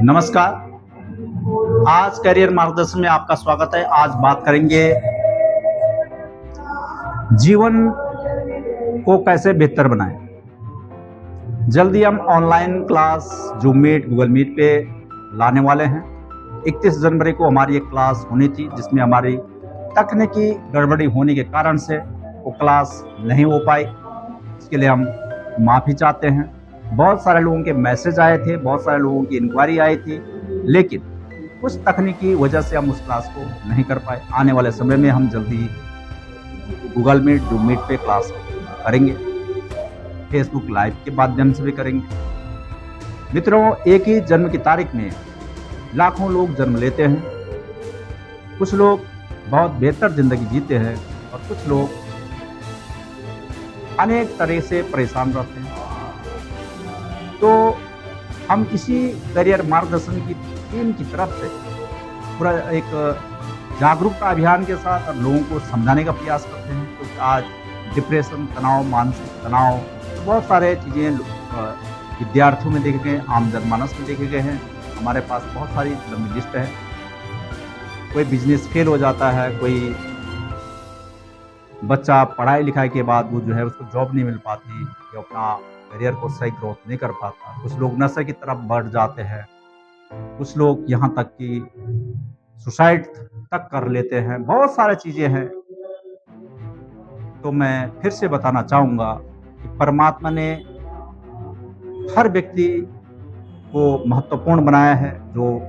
नमस्कार। आज करियर मार्गदर्शन में आपका स्वागत है। आज बात करेंगे जीवन को कैसे बेहतर बनाएं। जल्दी हम online class Zoom meet, Google meet पे लाने वाले हैं। 31 जनवरी को हमारी एक क्लास होनी थी जिसमें हमारी तकनीकी गड़बड़ी होने के कारण से वो क्लास नहीं हो पाई। इसके लिए हम माफ़ी चाहते हैं। बहुत सारे लोगों के मैसेज आए थे, बहुत सारे लोगों की इंक्वायरी आई थी, लेकिन कुछ तकनीकी वजह से हम उस क्लास को नहीं कर पाए। आने वाले समय में हम जल्दी गूगल मीट, जूम मीट पे क्लास करेंगे, फेसबुक लाइव के माध्यम से भी करेंगे। मित्रों, एक ही जन्म की तारीख में लाखों लोग जन्म लेते हैं। कुछ लोग बहुत बेहतर जिंदगी जीते हैं और कुछ लोग अनेक तरह से परेशान रहते हैं। तो हम इसी करियर मार्गदर्शन की टीम की तरफ से पूरा एक जागरूकता अभियान के साथ और लोगों को समझाने का प्रयास करते हैं, क्योंकि आज डिप्रेशन, तनाव, मानसिक तनाव, बहुत सारे चीज़ें विद्यार्थियों में देखे गए, आम जनमानस में देखे गए हैं। हमारे पास बहुत सारी लंबी लिस्ट है। कोई बिजनेस फेल हो जाता है, कोई बच्चा पढ़ाई लिखाई के बाद वो जो है उसको जॉब नहीं मिल पाती, या अपना करियर को सही ग्रोथ नहीं कर पाता। कुछ लोग नशे की तरफ बढ़ जाते हैं, कुछ लोग यहाँ तक कि सुसाइड तक कर लेते हैं। बहुत सारी चीज़ें हैं। तो मैं फिर से बताना चाहूँगा कि परमात्मा ने हर व्यक्ति को महत्वपूर्ण बनाया है, जो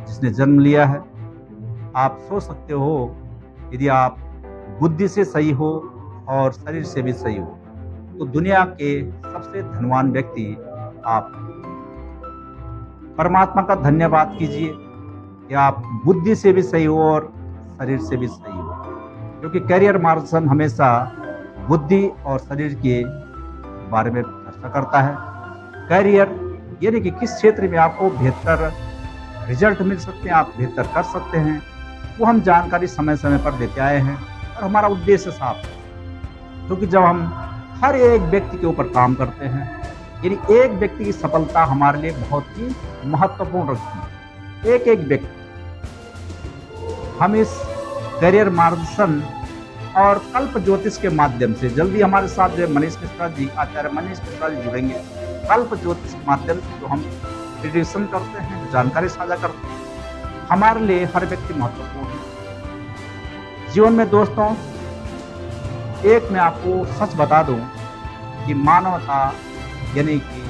जिसने जन्म लिया है। आप सोच सकते हो, यदि आप बुद्धि से सही हो और शरीर से भी सही हो तो दुनिया के सबसे धनवान व्यक्ति आप। परमात्मा का धन्यवाद कीजिए कि आप बुद्धि से भी सही हो और शरीर से भी सही हो, क्योंकि करियर मार्गदर्शन हमेशा बुद्धि और शरीर के बारे में चर्चा करता है। करियर यानी कि किस क्षेत्र में आपको बेहतर रिजल्ट मिल सकते हैं, आप बेहतर कर सकते हैं, वो हम जानकारी समय समय पर देते आए हैं। और हमारा उद्देश्य साफ है, क्योंकि जब हम हर एक व्यक्ति के ऊपर काम करते हैं, यानी एक व्यक्ति की सफलता हमारे लिए बहुत ही महत्वपूर्ण रखती है। एक एक व्यक्ति। हम इस करियर मार्गदर्शन और कल्प ज्योतिष के माध्यम से जल्दी हमारे साथ जो मनीष मिश्रा जी, आचार्य मनीष मिश्रा जी जुड़ेंगे। कल्प ज्योतिष के माध्यम से जो हम प्रिडिक्शन करते हैं, जानकारी साझा करते हैं, हमारे लिए हर व्यक्ति महत्वपूर्ण है जीवन में। दोस्तों, एक मैं आपको सच बता दूं कि मानवता यानी कि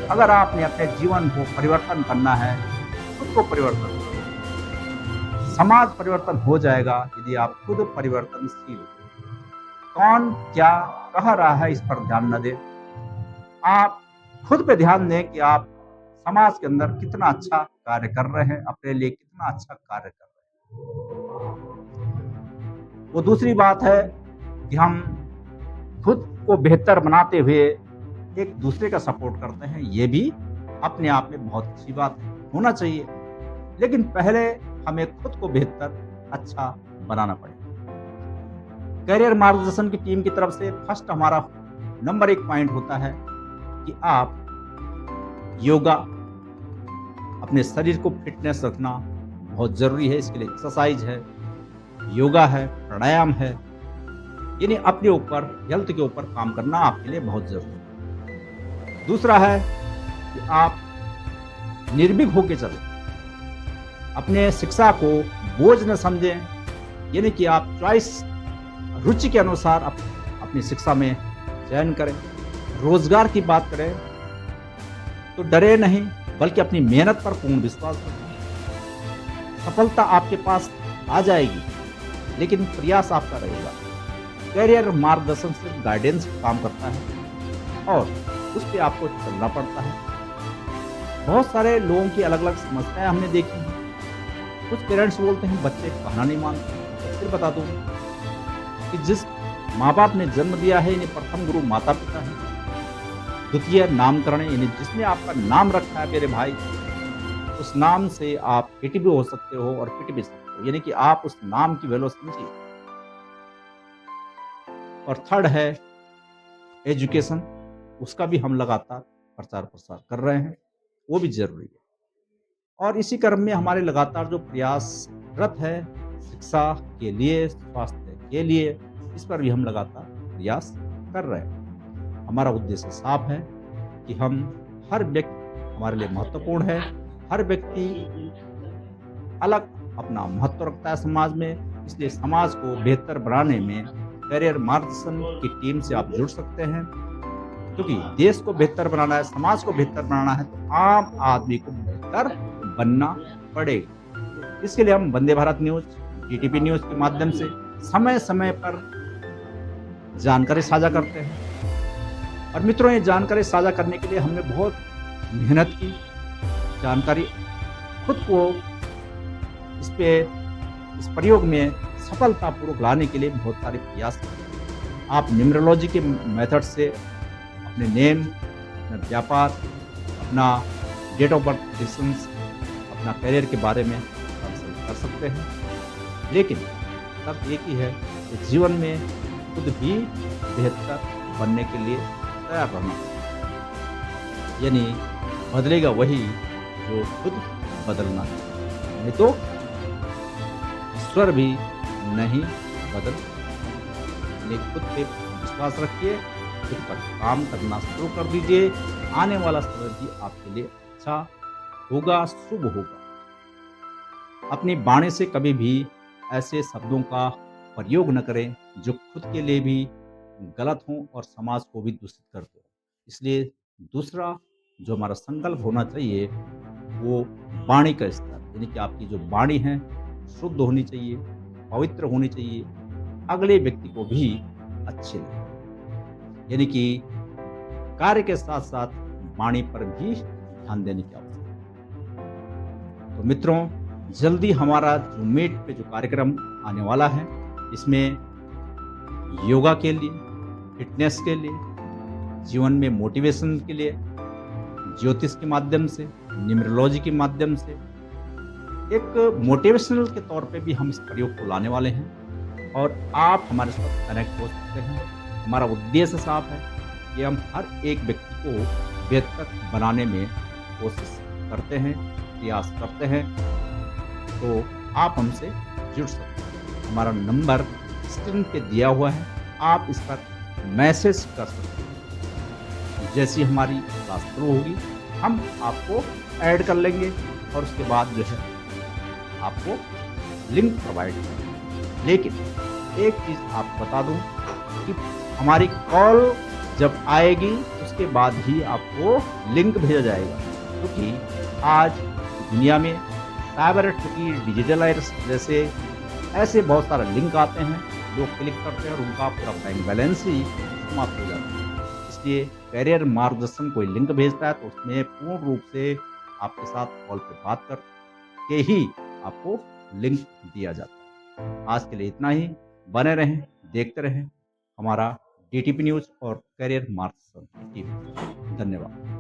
अगर आपने अपने जीवन को परिवर्तन करना है, खुद को परिवर्तन करो। समाज परिवर्तन हो जाएगा यदि आप खुद परिवर्तनशील हो। कौन क्या कह रहा है इस पर ध्यान न दें। आप खुद पे ध्यान दें कि आप समाज के अंदर कितना अच्छा कार्य कर रहे हैं, अपने लिए कितना अच्छा कार्य कर रहे हैं। वो दूसरी बात है कि हम खुद को बेहतर बनाते हुए एक दूसरे का सपोर्ट करते हैं। ये भी अपने आप में बहुत अच्छी बात है, होना चाहिए। लेकिन पहले हमें खुद को बेहतर, अच्छा बनाना पड़ेगा। करियर मार्गदर्शन की टीम की तरफ से फर्स्ट हमारा नंबर 1 पॉइंट होता है कि आप योगा, अपने शरीर को फिटनेस रखना बहुत जरूरी है। इसके लिए एक्सरसाइज है, योगा है, प्राणायाम है, यानी अपने ऊपर, हेल्थ के ऊपर काम करना आपके लिए बहुत जरूरी है। दूसरा है कि आप निर्भीक होकर चलें, अपने शिक्षा को बोझ न समझें, यानी कि आप चॉइस, रुचि के अनुसार अपनी शिक्षा में चयन करें। रोजगार की बात करें तो डरे नहीं, बल्कि अपनी मेहनत पर पूर्ण विश्वास रखें। सफलता आपके पास आ जाएगी, लेकिन प्रयास आपका रहेगा। करियर मार्गदर्शन से गाइडेंस काम करता है और उस पर आपको चलना पड़ता है। बहुत सारे लोगों की अलग अलग समस्याएं हमने देखी हैं। कुछ पेरेंट्स बोलते हैं बच्चे कहना नहीं मानते। फिर बता दूं कि जिस माँ बाप ने जन्म दिया है, इन्हें प्रथम गुरु माता पिता है। द्वितीय नामकरण, यानी जिसने आपका नाम रखा है मेरे भाई, उस नाम से आप हिट भी हो सकते हो और पिट भी सकते हो, यानी कि आप उस नाम की वैल्यू समझिए। और थर्ड है एजुकेशन, उसका भी हम लगातार प्रचार प्रसार कर रहे हैं, वो भी ज़रूरी है। और इसी क्रम में हमारे लगातार जो प्रयासरत है शिक्षा के लिए, स्वास्थ्य के लिए, इस पर भी हम लगातार प्रयास कर रहे हैं। हमारा उद्देश्य साफ है कि हम हर व्यक्ति हमारे लिए महत्वपूर्ण है। हर व्यक्ति अलग अपना महत्व रखता है समाज में, इसलिए समाज को बेहतर बनाने में करियर मार्गदर्शन की टीम से आप जुड़ सकते हैं। क्योंकि देश को बेहतर बनाना है, समाज को बेहतर बनाना है, तो आम आदमी को बेहतर बनना पड़ेगा। इसके लिए हम Vande Bharat news, DTP news के माध्यम से समय-समय पर जानकारी साझा करते हैं। और मित्रों, ये जानकारी साझा करने के लिए हमने बहुत मेहनत की, जानकारी खुद को इस प्रयोग में सफलतापूर्वक लाने के लिए बहुत सारे प्रयास किए। आप न्यूमरोलॉजी के मेथड से अपने नेम, अपना व्यापार, अपना डेट ऑफ बर्थ प्रेडिक्शंस, अपना करियर के बारे में कंसल्ट कर सकते हैं। लेकिन तब एक ही है कि जीवन में खुद भी बेहतर बनने के लिए तैयार रहना, यानी बदलेगा वही जो खुद बदलना है, नहीं तो ईश्वर भी नहीं बदल। खुद पे विश्वास रखिए, खुद पर काम करना शुरू कर दीजिए। आने वाला समय भी आपके लिए अच्छा होगा, शुभ होगा। अपनी वाणी से कभी भी ऐसे शब्दों का प्रयोग न करें जो खुद के लिए भी गलत हों और समाज को भी दूषित कर दो। इसलिए दूसरा जो हमारा संकल्प होना चाहिए वो वाणी का स्तर, यानी कि आपकी जो वाणी है शुद्ध होनी चाहिए, पवित्र होनी चाहिए, अगले व्यक्ति को भी अच्छे लगे। यानी कि कार्य के साथ साथ वाणी पर भी ध्यान देने की आवश्यकता है। तो मित्रों, जल्दी हमारा जो मीट पे जो कार्यक्रम आने वाला है, इसमें योगा के लिए, फिटनेस के लिए, जीवन में मोटिवेशन के लिए, ज्योतिष के माध्यम से, न्यूमरोलॉजी के माध्यम से एक मोटिवेशनल के तौर पे भी हम इस प्रयोग को लाने वाले हैं और आप हमारे साथ कनेक्ट हो सकते हैं। हमारा उद्देश्य साफ है कि हम हर एक व्यक्ति को बेहतर बनाने में कोशिश करते हैं, प्रयास करते हैं। तो आप हमसे जुड़ सकते हैं। हमारा नंबर स्क्रीन पे दिया हुआ है, आप इस पर मैसेज कर सकते हैं। जैसी हमारी क्लास शुरू होगी हम आपको ऐड कर लेंगे और उसके बाद जो है आपको लिंक प्रोवाइड करेंगे। लेकिन एक चीज़ आपको बता दूं कि हमारी कॉल जब आएगी उसके बाद ही आपको लिंक भेजा जाएगा, क्योंकि आज दुनिया में साइबर ठगी, डिजिटल अरेस्ट जैसे ऐसे बहुत सारे लिंक आते हैं, लोग क्लिक करते हैं और उनका पूरा बैंक बैलेंस ही समाप्त हो जाता है। इसलिए करियर मार्गदर्शन कोई लिंक भेजता है तो उसमें पूर्ण रूप से आपके साथ कॉल पे बात करके ही आपको लिंक दिया जाता है। आज के लिए इतना ही। बने रहें, देखते रहें हमारा डीटीपी न्यूज़ और करियर मार्गदर्शन टीवी। धन्यवाद।